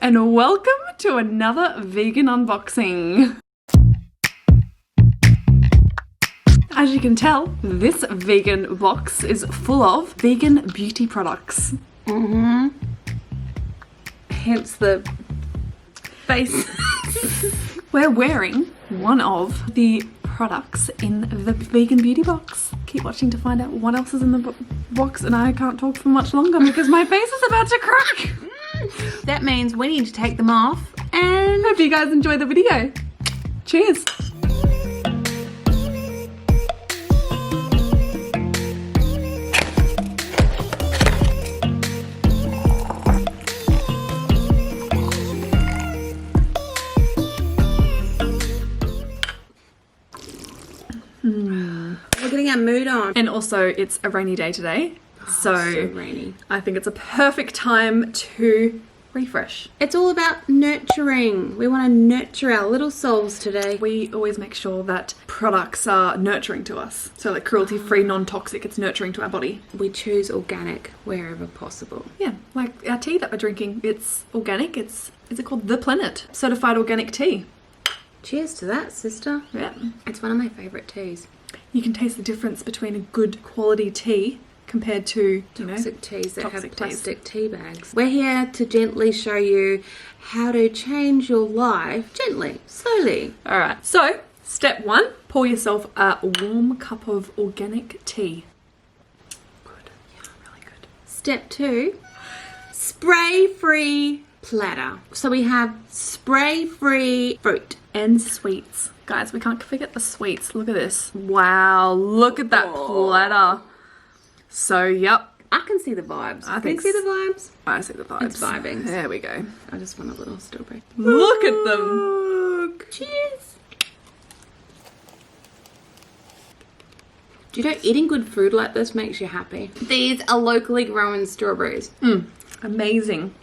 and welcome to another vegan unboxing. As you can tell, this vegan box is full of vegan beauty products. Hence the face. We're wearing one of the products in the vegan beauty box. Keep watching to find out what else is in the box, and I can't talk for much longer because my face is about to crack. That means we need to take them off, and Hope you guys enjoy the video. Cheers. we're getting our mood on. And also, it's a rainy day today, so Rainy. I think it's a perfect time to refresh. It's all about nurturing. We want to nurture our little souls today. We always make sure that products are nurturing to us. So like cruelty-free, non-toxic, it's nurturing to our body. We choose organic wherever possible. Yeah, like our tea that we're drinking, it's organic. Is it called The Planet? Certified organic tea. Cheers to that, sister. Yeah. It's one of my favourite teas. You can taste the difference between a good quality tea compared to, you know, Toxic teas that have toxic teas. plastic tea bags. We're here to gently show you how to change your life gently, slowly. All right, so step one, pour yourself a warm cup of organic tea. Good, yeah, really good. Step 2, spray-free platter. So we have spray-free fruit. And sweets. Guys, we can't forget the sweets. Look at this. Wow, look at that platter. So, yep. I can see the vibes. I Can think you see the vibes? I see the vibes. It's vibing. There we go. I just want a little strawberry. Look at them. Cheers. Do you know eating good food like this makes you happy? These are locally grown strawberries. Amazing.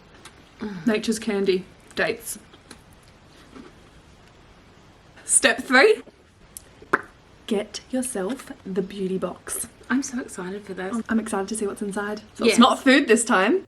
Nature's candy. Dates. Step 3. Get yourself the beauty box. I'm so excited for this. I'm excited to see what's inside. So Yes. it's not food this time.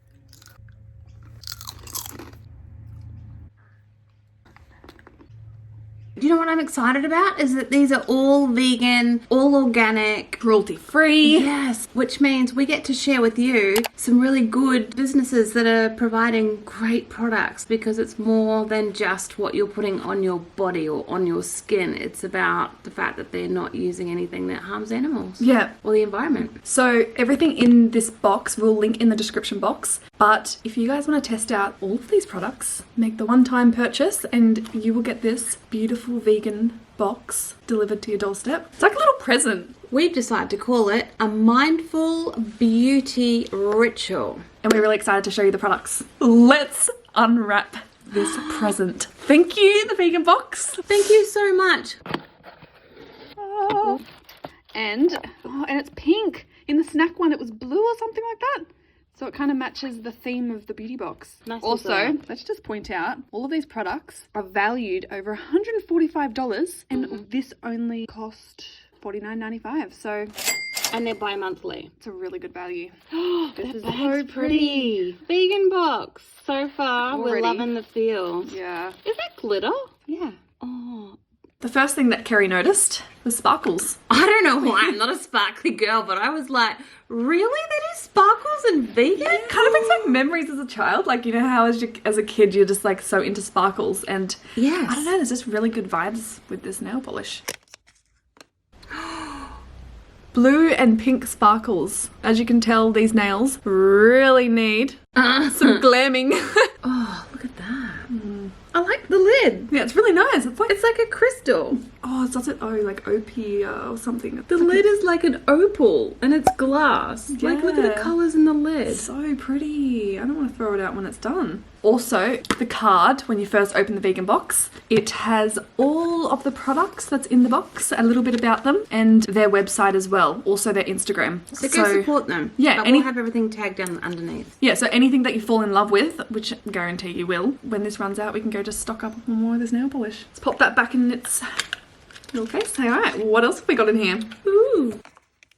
Do you know what I'm excited about? Is that these are all vegan, all organic. Cruelty-free. Yes, which means we get to share with you some really good businesses that are providing great products, because it's more than just what you're putting on your body or on your skin. It's about the fact that they're not using anything that harms animals. Yeah. Or the environment. So everything in this box we'll link in the description box. But if you guys want to test out all of these products, make the one-time purchase and you will get this beautiful vegan box delivered to your doorstep. It's like a little present. We've decided to call it a mindful beauty ritual. And we're really excited to show you the products. Let's unwrap this present. Thank you, the vegan box. Thank you so much. And it's pink. In the snack one, it was blue or something like that. So it kind of matches the theme of the beauty box. Nice Also, design. let's just point out, all of these products are valued over $145 and this only cost $49.95. So And they're bi-monthly. it's a really good value. This is so so pretty. Vegan box. So far, we're Already. loving the feel. Yeah. Is that glitter? Yeah. Oh, The first thing that Kerrie noticed was sparkles. I don't know why. I'm not a sparkly girl, but I was like, really? They do sparkles and vegan? Kind of brings back memories as a child. Like, you know how as a kid you're just like so into sparkles, and Yes. I don't know, there's just really good vibes with this nail polish. Blue and pink sparkles. As you can tell, these nails really need some glamming. Oh, look at that. I like the lid. Yeah, it's really nice. It's like a crystal. Oh, it's like opia or something. The lid is like an opal and it's glass. Like, look at Yeah. the colours in the lid. So pretty. I don't want to throw it out when it's done. Also, the card, when you first open the vegan box, it has all of the products that's in the box, a little bit about them, and their website as well. Also their Instagram. So go support them. Yeah, But any- we'll have everything tagged down underneath. Yeah, so anything that you fall in love with, which I guarantee you will, when this runs out, we can go just stock up on more of this nail polish. Let's pop that back in its little case. Alright, what else have we got in here? Ooh.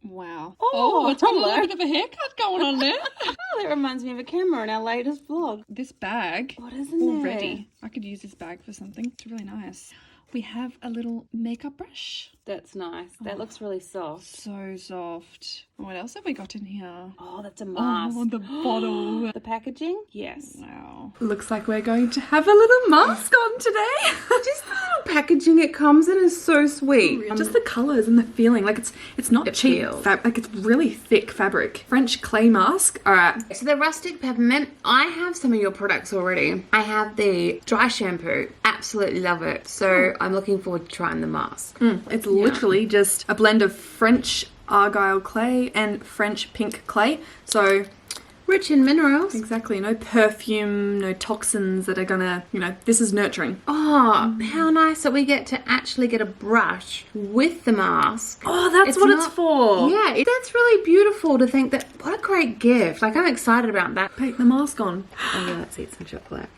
Wow. Oh, it's got a hello. little bit of a haircut going on there. Oh, that reminds me of a camera in our latest vlog. This bag What is in already. I could use this bag for something. It's really nice. We have a little makeup brush. That's nice. That looks really soft. So soft. What else have we got in here? Oh, that's a mask. Oh, the bottle. The packaging? Yes. Wow. Looks like we're going to have a little mask on today. Just the little packaging it comes in is so sweet. Just the colours and the feeling. Like it's not cheap. feels. Like it's really thick fabric. French clay mask. All right. So the rustic peppermint, I have some of your products already. I have the dry shampoo. Absolutely love it. So I'm looking forward to trying the mask. It's literally just a blend of French argyle clay and French pink clay. So Rich in minerals. exactly, no perfume, no toxins that are gonna, this is nurturing. Oh, how nice that we get to actually get a brush with the mask. Oh, that's what it's for. Yeah, that's really beautiful to think that. What a great gift. Like, I'm excited about that. Take the mask on. Oh, yeah, let's eat some chocolate.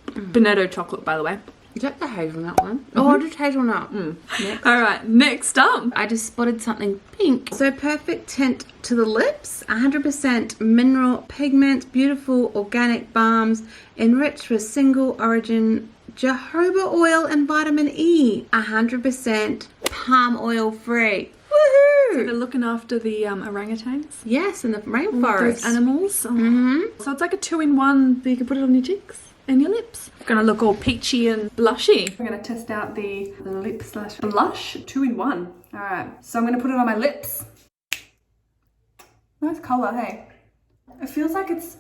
Bonetto chocolate, by the way. Is that the hazelnut one? Oh, just hazelnut. Next. All right, next up. I just spotted something pink. So perfect tint to the lips, 100% mineral pigment, beautiful organic balms, enriched with single origin jojoba oil and vitamin E, 100% palm oil free. So Woohoo! they're looking after the orangutans. Yes, in the Those rainforest. animals. Oh. So it's like a 2-in-1 that you can put it on your cheeks and your lips. It's gonna look all peachy and blushy. We're gonna test out the lip slash blush 2-in-1. All right, so I'm gonna put it on my lips. Nice color, hey? It feels like it's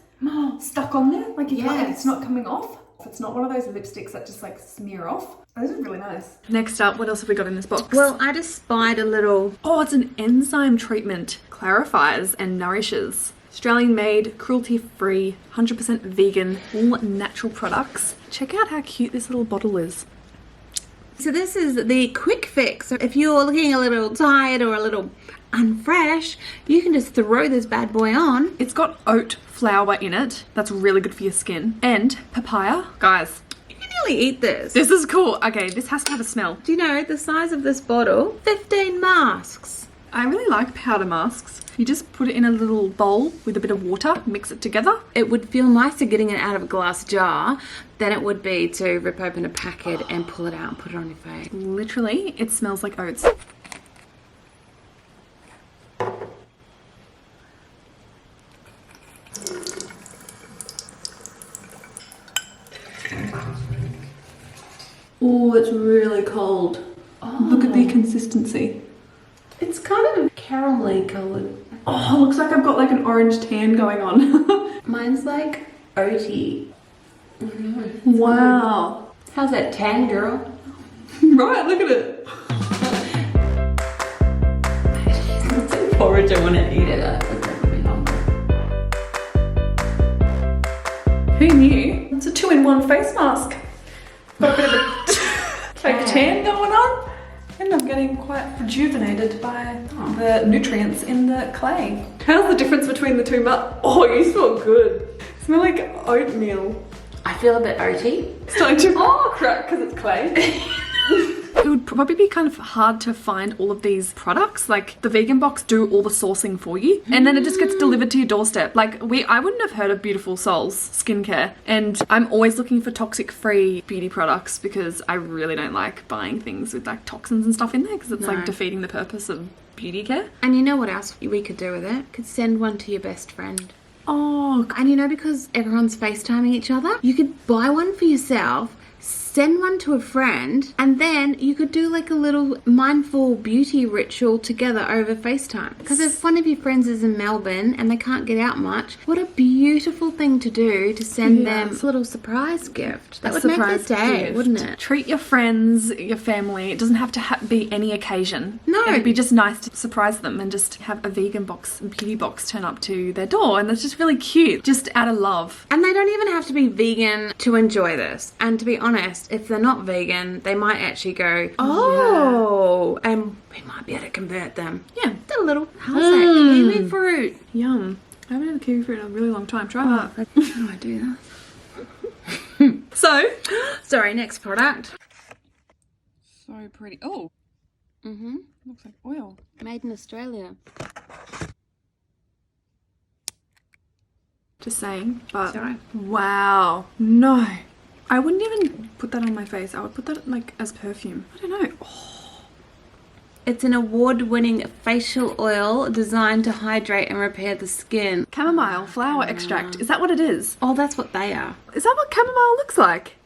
stuck on there, like you can't, like it's not coming off. It's not one of those lipsticks that just like smear off. Oh, this is really nice. Next up, what else have we got in this box? Well, I just spied a little. Oh, it's an enzyme treatment. Clarifies and nourishes. Australian made, cruelty-free, 100% vegan, all natural products. Check out how cute this little bottle is. So this is the quick fix. So if you're looking a little tired or a little unfresh, you can just throw this bad boy on. It's got oat flour in it. That's really good for your skin. And papaya. Guys, You can nearly eat this. this is cool. Okay, this has to have a smell. Do you know the size of this bottle? 15 masks. I really like powder masks. You just put it in a little bowl with a bit of water, mix it together. It would feel nicer getting it out of a glass jar than it would be to rip open a packet and pull it out and put it on your face. Literally, it smells like oats. Oh, it's really cold. Oh. Look at the consistency. It's kind of caramelly coloured. Oh, looks like I've got like an orange tan going on. Mine's like oaty. Wow. How's that tan, girl? Right, look at it. It's porridge, I want to eat it. Who knew? It's a 2-in-1 face mask. Got a bit of a fake tan going on. And I'm getting quite rejuvenated by the nutrients in the clay. How's the difference between the two? Oh, you smell good. You smell like oatmeal. I feel a bit oaty. Starting to crack because it's clay. It would probably be kind of hard to find all of these products. Like the vegan box do all the sourcing for you and then it just gets delivered to your doorstep. Like I wouldn't have heard of Beautiful Souls skincare, and I'm always looking for toxic free beauty products because I really don't like buying things with like toxins and stuff in there because it's like defeating the purpose of beauty care. And you know what else we could do with it? Could send one to your best friend. Oh, And you know, because everyone's FaceTiming each other, you could buy one for yourself, send one to a friend, and then you could do like a little mindful beauty ritual together over FaceTime. Because if one of your friends is in Melbourne and they can't get out much, what a beautiful thing to do to send them a little surprise gift. That would make their day, wouldn't it? Treat your friends, your family. It doesn't have to be any occasion. No. It'd be just nice to surprise them and just have a vegan box, beauty box turn up to their door, and that's just really cute. Just out of love. And they don't even have to be vegan to enjoy this. And to be honest, if they're not vegan, they might actually go, oh, and we might be able to convert them. Yeah. Did a little, how's that? Kiwi fruit. Yum. I haven't had a kiwi fruit in a really long time. Try that. How do I do that? So. Sorry, next product. So pretty. Oh. Looks like oil. Made in Australia. Just saying, but Sorry. wow, no. I wouldn't even put that on my face. I would put that like as perfume. I don't know. Oh. It's an award-winning facial oil designed to hydrate and repair the skin. Chamomile flower extract. Is that what it is? Oh, that's what they are. Is that what chamomile looks like?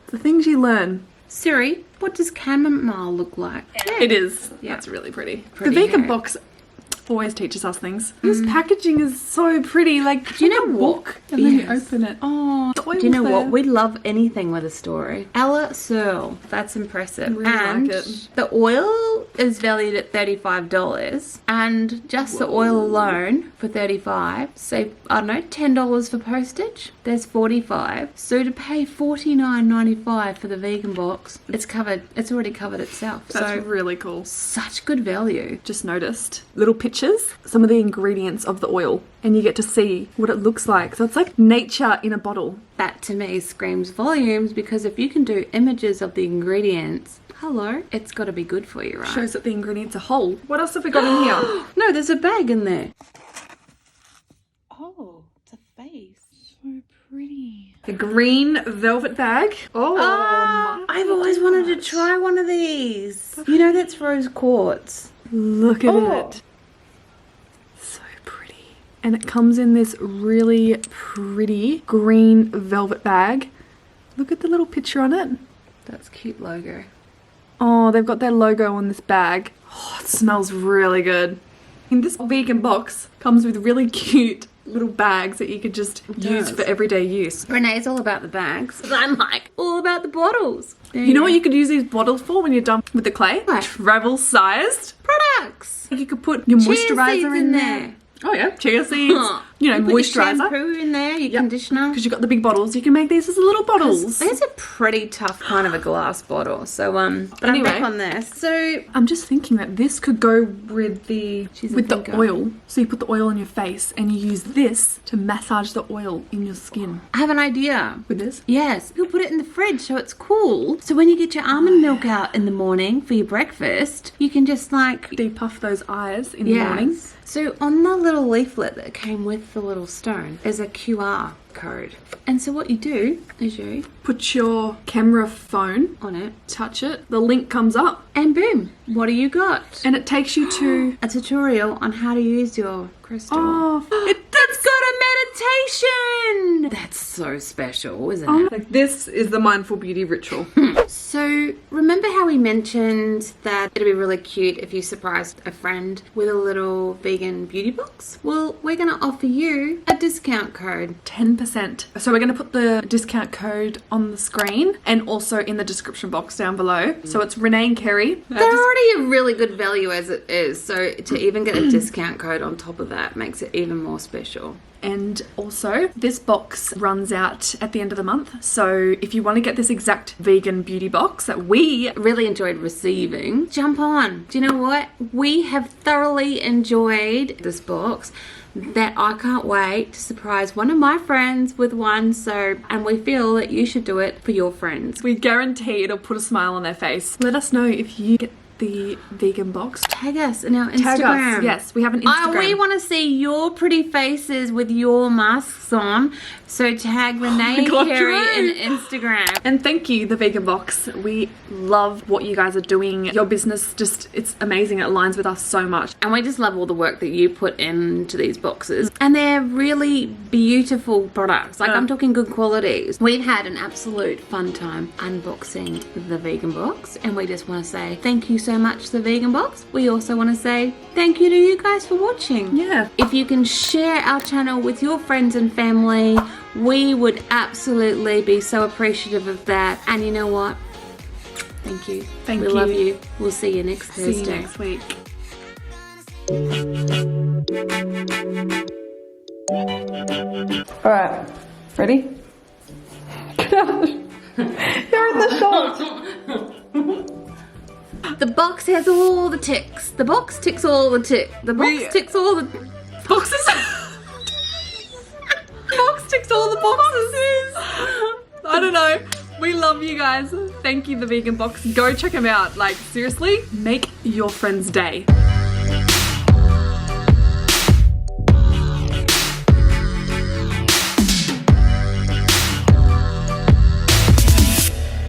The things you learn. Siri, what does chamomile look like? It is. Yeah. That's really pretty. Pretty The vegan hair. box always teaches us things. This packaging is so pretty. Like, Do you like know a what? book, and then you Yes. open it. Oh, the oil's Do you know there. what? We love anything with a story. Ella Searle. That's impressive. Really and like it. the oil is valued at $35. And just the oil alone for $35. Say, I don't know, $10 for postage. There's $45. So to pay $49.95 for the vegan box, it's covered. It's already covered itself. That's so really cool. such good value. Just noticed little pictures, some of the ingredients of the oil, and you get to see what it looks like. So it's like nature in a bottle. That to me screams volumes, because if you can do images of the ingredients, hello, it's got to be good for you, right? Shows that the ingredients are whole. What else have we got in here? No, there's a bag in there. Oh, it's a face. So pretty. The green velvet bag. Oh, I've always wanted to try one of these. You know, that's rose quartz. look at Oh. it. So pretty. And it comes in this really pretty green velvet bag. Look at the little picture on it. That's cute logo. Oh, they've got their logo on this bag. Oh, it smells really good. And this vegan box comes with really cute little bags that you could just use does. for everyday use. Renee's all about the bags. I'm like, all about the bottles. There You know go. what you could use these bottles for when you're done with the clay? What? Travel sized. Products. You could put your Chia moisturizer seeds in there. Oh yeah, chia seeds. You know, You put your moisturizer. shampoo in there, your conditioner. Because you've got the big bottles, you can make these as little bottles. It's a pretty tough kind of a glass bottle. So but Anyway. I'm back on this. So I'm just thinking that this could go with the She's a with the thinker. oil. So you put the oil on your face and you use this to massage the oil in your skin. I have an idea. With this? Yes, you'll put it in the fridge so it's cool. So when you get your almond milk out in the morning for your breakfast, you can just like Depuff those eyes in the morning. So on the little leaflet that came with the little stone is a QR code. And so what you do is you Put your camera phone, on it touch it, the link comes up, and boom, what do you got? and it takes you to A tutorial on how to use your crystal. that's It's got a meditation! That's so special, isn't it? like this is the mindful beauty ritual. So, remember how we mentioned that it'd be really cute if you surprised a friend with a little vegan beauty box? Well, we're going to offer you a discount code. 10%. So we're going to put the discount code on the screen and also in the description box down below. So it's Renee and Kerrie. They're already a really good value as it is, so to even get a discount code on top of that makes it even more special. And also, this box runs out at the end of the month. So if you want to get this exact vegan beauty box that we Really enjoyed receiving. Jump on. Do you know what? We have thoroughly enjoyed this box that I can't wait to surprise one of my friends with one. So, and we feel that you should do it for your friends. we guarantee it'll put a smile on their face. Let us know if you get the vegan box. Tag us in our Tag Instagram. us. Yes, we have an Instagram. We want to see your pretty faces with your masks on. So tag Renee and God, Kerrie true. in Instagram. And thank you, the vegan box. We love what you guys are doing. Your business it's amazing. It aligns with us so much. And we just love all the work that you put into these boxes. And they're really beautiful products. Like, I'm talking good qualities. We've had an absolute fun time unboxing the vegan box. And we just want to say thank you so much to the vegan box. We also want to say thank you to you guys for watching. Yeah. If you can share our channel with your friends and family, we would absolutely be so appreciative of that. And you know what? Thank you. Thank we you. love you. We'll see you next See you Thursday. next week. All right, ready? You're in the shot. The box has all the ticks. The box ticks all the tick. The box ticks all the Boxes. Box ticks all the boxes. I don't know. We love you guys. Thank you, The Vegan Box. Go check them out. Like, seriously, make your friend's day.